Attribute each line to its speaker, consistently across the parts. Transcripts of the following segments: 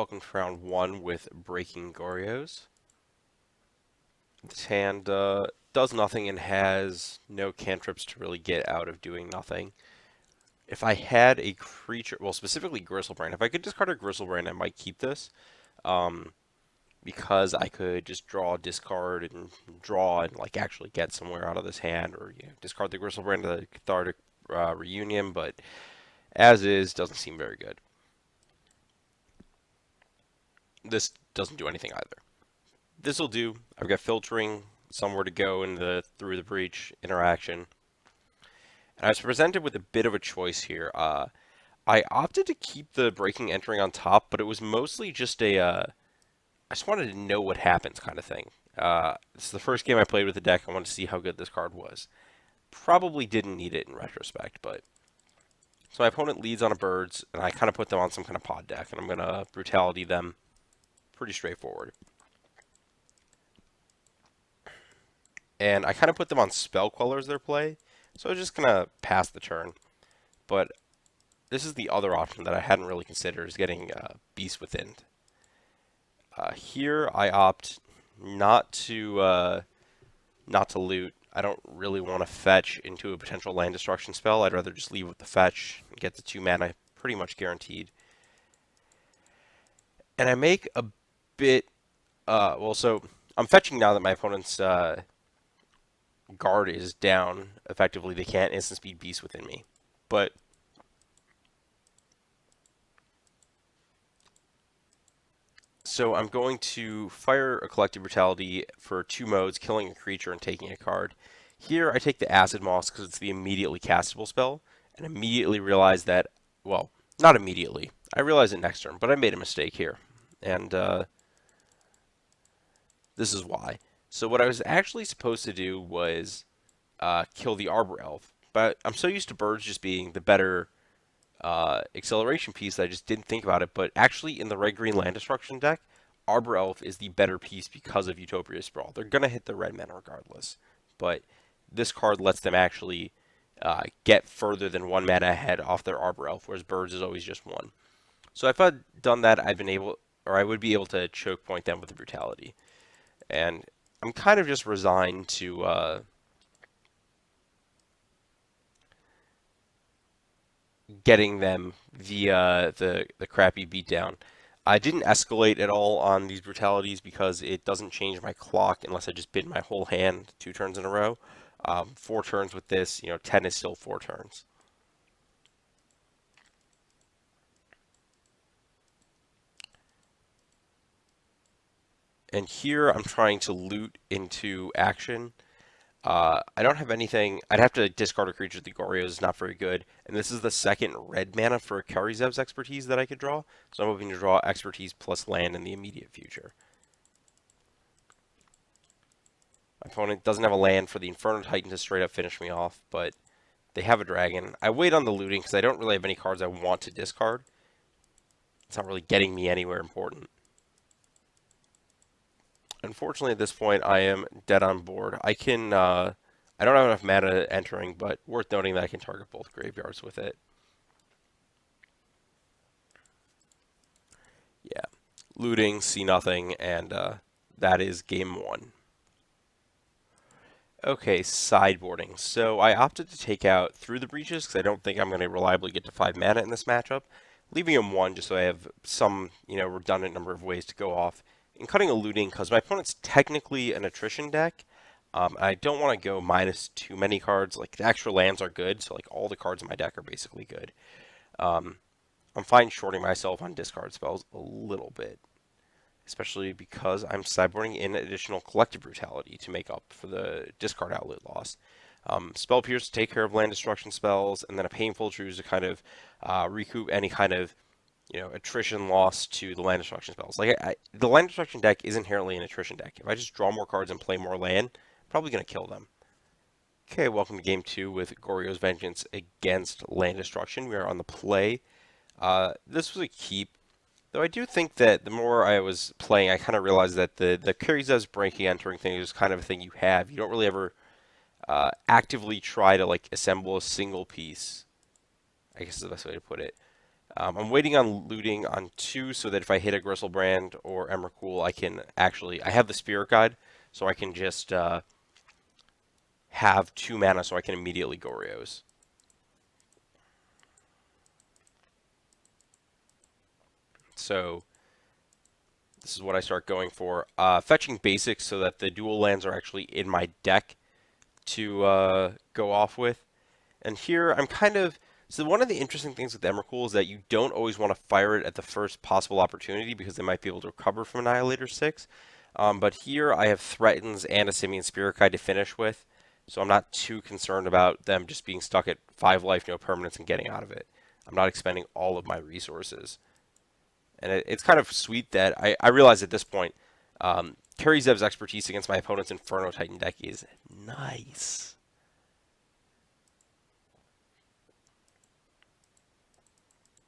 Speaker 1: welcome to round one with Breaking Goryos. This hand does nothing and has no cantrips to really get out of doing nothing. If I had a creature, well, specifically Griselbrand, if I could discard a Griselbrand, I might keep this. Um, because I could just draw, discard, and draw, and like actually get somewhere out of this hand, or discard the Griselbrand to the Cathartic Reunion. But as is, doesn't seem very good. This doesn't do anything either. This will do. I've got filtering, somewhere to go in the through the breach interaction. And I was presented with a bit of a choice here. I opted to keep the breaking entering on top, but it was mostly just I just wanted to know what happens kind of thing. This is the first game I played with the deck. I wanted to see how good this card was. Probably didn't need it in retrospect, but so my opponent leads on a birds, and I kind of put them on some kind of pod deck, and I'm gonna brutality them. Pretty straightforward. And I kind of put them on spell queller their play, so I was just gonna pass the turn. But this is the other option that I hadn't really considered, is getting Beast Within. Here I opt not to loot. I don't really want to fetch into a potential land destruction spell. I'd rather just leave with the fetch and get the 2 mana pretty much guaranteed. And I make a bit so I'm fetching now that my opponent's guard is down. Effectively, they can't instant speed Beast Within me. But so I'm going to fire a Collective Brutality for 2 modes, killing a creature and taking a card. Here I take the Acid Moss because it's the immediately castable spell, and immediately realize that, well, not immediately. I realize it next turn, but I made a mistake here. And this is why. So what I was actually supposed to do was kill the Arbor Elf, but I'm so used to birds just being the better acceleration piece that I just didn't think about it. But actually, in the red-green land destruction deck, Arbor Elf is the better piece because of Utopia Sprawl. They're gonna hit the red mana regardless, but this card lets them actually get further than 1 mana ahead off their Arbor Elf, whereas birds is always just 1. So if I'd done that, I would be able to choke point them with the brutality. And I'm kind of just resigned to getting them via the crappy beatdown. I didn't escalate at all on these brutalities because it doesn't change my clock unless I just bid my whole hand 2 turns in a row. 4 turns with this, 10 is still 4 turns. And here I'm trying to loot into action. I don't have anything. I'd have to discard a creature. The Goryo is not very good. And this is the second red mana for Kari's expertise that I could draw. So I'm hoping to draw expertise plus land in the immediate future. My opponent doesn't have a land for the Inferno Titan to straight up finish me off, but they have a dragon. I wait on the looting because I don't really have any cards I want to discard. It's not really getting me anywhere important. Unfortunately, at this point, I am dead on board. I don't have enough mana entering, but worth noting that I can target both graveyards with it. Yeah. Looting, see nothing, and that is game 1. Okay, sideboarding. So I opted to take out through the breaches because I don't think I'm going to reliably get to 5 mana in this matchup, leaving him 1 just so I have some, redundant number of ways to go off. And cutting a looting because my opponent's technically an attrition deck. I don't want to go minus too many cards. Like, the extra lands are good, so like all the cards in my deck are basically good. I'm fine shorting myself on discard spells a little bit, especially because I'm sideboarding in additional collective brutality to make up for the discard outlet loss. Spell Pierce to take care of land destruction spells, and then a Painful Truce to kind of recoup any kind of attrition loss to the land destruction spells. Like, the land destruction deck is inherently an attrition deck. If I just draw more cards and play more land, I'm probably going to kill them. Okay, welcome to game 2 with Goryo's Vengeance against land destruction. We are on the play. This was a keep, though I do think that the more I was playing, I kind of realized that the Kari's breaking entering thing is kind of a thing you have. You don't really ever actively try to like assemble a single piece, I guess is the best way to put it. I'm waiting on looting on 2 so that if I hit a Griselbrand or Emrakul, I can actually, I have the Spirit Guide, so I can just have 2 mana so I can immediately Goryos. So this is what I start going for. Fetching basics so that the dual lands are actually in my deck to go off with. And here I'm kind of... So one of the interesting things with Emrakul is that you don't always want to fire it at the first possible opportunity because they might be able to recover from Annihilator 6. But here I have Threatens and a Simian Spirit Guide to finish with, so I'm not too concerned about them just being stuck at 5 life, no permanence, and getting out of it. I'm not expending all of my resources. And it's kind of sweet that I realize at this point, Kari Zev's expertise against my opponent's Inferno Titan deck is nice.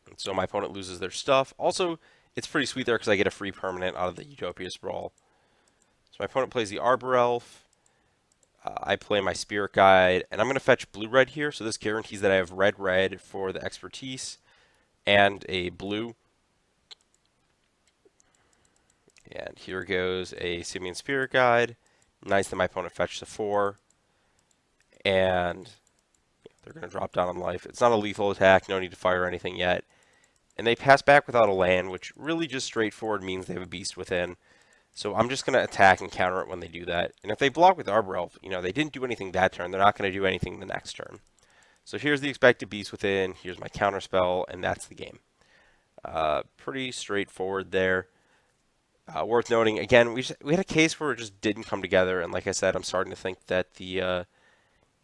Speaker 1: And so my opponent loses their stuff. Also, it's pretty sweet there because I get a free permanent out of the Utopia Sprawl. So my opponent plays the Arbor Elf. I play my Spirit Guide, and I'm going to fetch blue-red here. So this guarantees that I have red-red for the expertise and a blue. And here goes a Simian Spirit Guide. Nice that my opponent fetched a 4. And they're going to drop down on life. It's not a lethal attack, no need to fire anything yet. And they pass back without a land, which really just straightforward means they have a Beast Within. So I'm just going to attack and counter it when they do that. And if they block with Arbor Elf, they didn't do anything that turn. They're not going to do anything the next turn. So here's the expected Beast Within. Here's my counter spell, and that's the game. Pretty straightforward there. Worth noting, again, we had a case where it just didn't come together. And like I said, I'm starting to think that you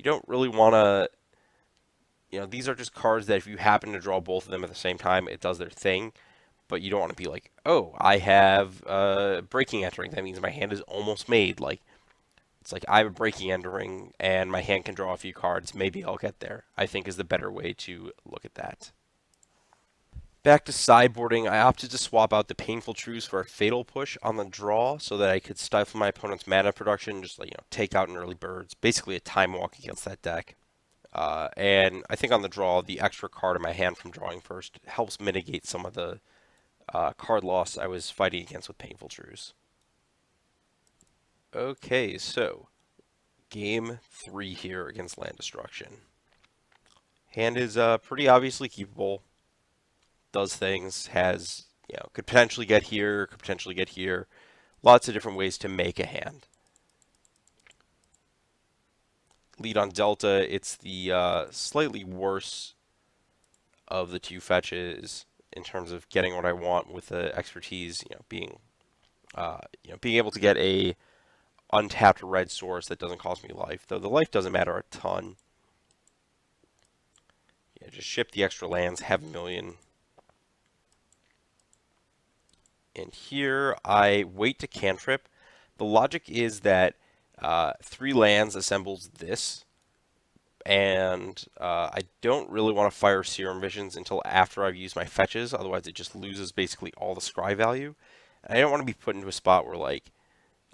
Speaker 1: don't really want to... these are just cards that if you happen to draw both of them at the same time, it does their thing. But you don't want to be like, oh, I have Breaking Entering. That means my hand is almost made. It's like I have a Breaking Entering and my hand can draw a few cards. Maybe I'll get there, I think is the better way to look at that. Back to sideboarding, I opted to swap out the Painful Truths for a Fatal Push on the draw so that I could stifle my opponent's mana production, just take out an early birds. Basically a time walk against that deck. And I think on the draw, the extra card in my hand from drawing first helps mitigate some of the card loss I was fighting against with Painful Truths. Okay, so game 3 here against Land Destruction. Hand is pretty obviously keepable. Does things, has, could potentially get here, could potentially get here. Lots of different ways to make a hand. Lead on Delta, it's the slightly worse of the 2 fetches in terms of getting what I want with the expertise, being able to get a untapped red source that doesn't cost me life. Though the life doesn't matter a ton. Just ship the extra lands, have a million. And here I wait to cantrip. The logic is that 3 lands assembles this. And I don't really want to fire Serum Visions until after I've used my fetches. Otherwise, it just loses basically all the scry value. And I don't want to be put into a spot where, I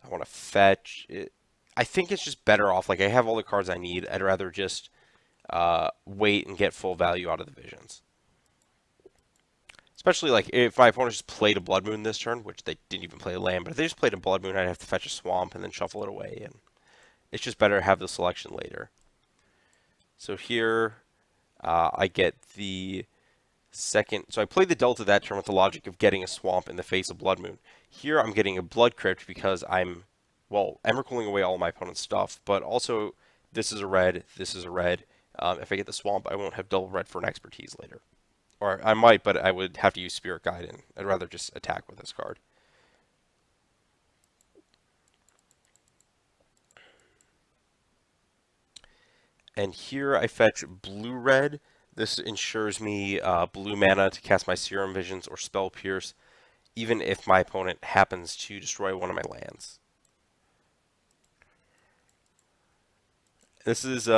Speaker 1: want to fetch it. I think it's just better off. I have all the cards I need. I'd rather just wait and get full value out of the Visions. Especially, if my opponent just played a Blood Moon this turn, which they didn't even play a land. But if they just played a Blood Moon, I'd have to fetch a Swamp and then shuffle it away. And it's just better to have the selection later. So here, I get the second... So I played the Delta that turn with the logic of getting a Swamp in the face of Blood Moon. Here I'm getting a Blood Crypt because I'm Emrakuling away all my opponent's stuff. But also, this is a red, this is a red. If I get the Swamp, I won't have double red for an expertise later. Or I might, but I would have to use Spirit Guide, and I'd rather just attack with this card. And here I fetch blue-red. This ensures me blue mana to cast my Serum Visions or Spell Pierce, even if my opponent happens to destroy one of my lands. This is,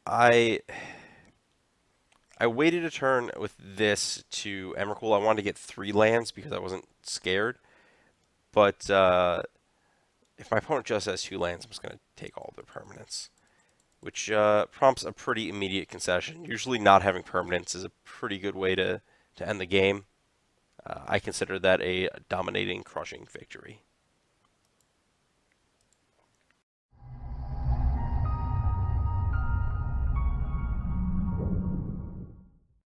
Speaker 1: I waited a turn with this to Emrakul. I wanted to get 3 lands because I wasn't scared. But, if my opponent just has 2 lands, I'm just going to take all of their permanents. And here I fetch blue-red. This ensures me blue mana to cast my Serum Visions or Spell Pierce, even if my opponent happens to destroy one of my lands. This is, I waited a turn with this to Emrakul. I wanted to get 3 lands because I wasn't scared. But if my opponent just has 2 lands, I'm just going to take all of their permanents. which prompts a pretty immediate concession. Usually not having permanence is a pretty good way to end the game. I consider that a dominating, crushing victory.